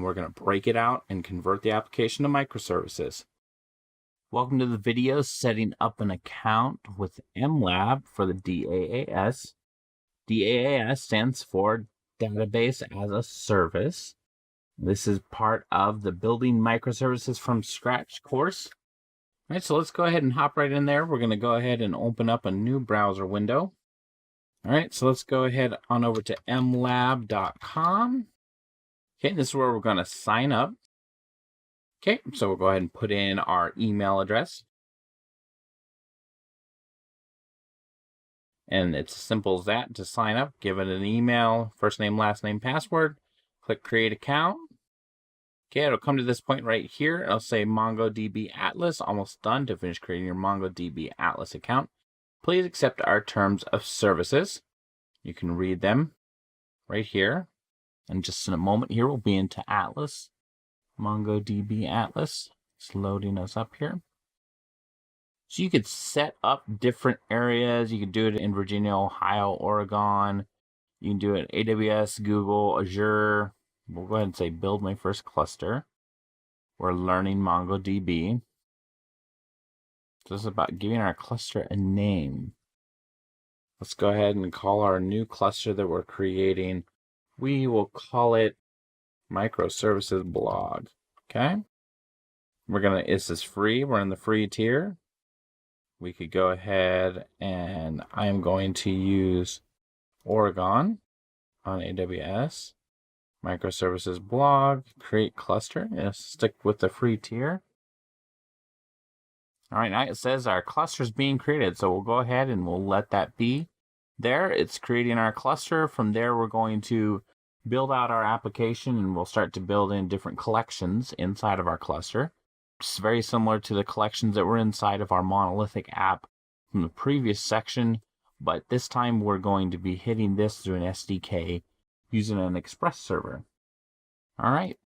We're going to break it out and convert the application to microservices. Welcome to the video setting up an account with mLab for the DaaS. DaaS stands for Database as a Service. This is part of the Building Microservices from Scratch course. All right, so let's go ahead and hop right in there. We're going to go ahead and open up a new browser window. All right, so let's go ahead on over to mlab.com. Okay, this is where we're going to sign up. Okay, so we'll go ahead and put in our email address. And it's as simple as that to sign up. Give it an email, first name, last name, password. Click Create Account. Okay, it'll come to this point right here. It'll say MongoDB Atlas, almost done to finish creating your MongoDB Atlas account. Please accept our terms of services. You can read them right here. And just in a moment here, we'll be into Atlas. MongoDB Atlas. It's loading us up here. So you could set up different areas. You could do it in Virginia, Ohio, Oregon. You can do it in AWS, Google, Azure. We'll go ahead and say build my first cluster. We're learning MongoDB. So this is about giving our cluster a name. Let's go ahead and call our new cluster that we're creating. We will call it Microservices blog. Okay. This is free. We're in the free tier. We could go ahead and I am going to use Oregon on AWS. Microservices blog, create cluster. Yes, stick with the free tier. All right, now it says our cluster is being created. So we'll go ahead and we'll let that be there. It's creating our cluster. From there, we're going to build out our application and we'll start to build in different collections inside of our cluster. It's very similar to the collections that were inside of our monolithic app from the previous section, but this time we're going to be hitting this through an SDK using an Express server. All right,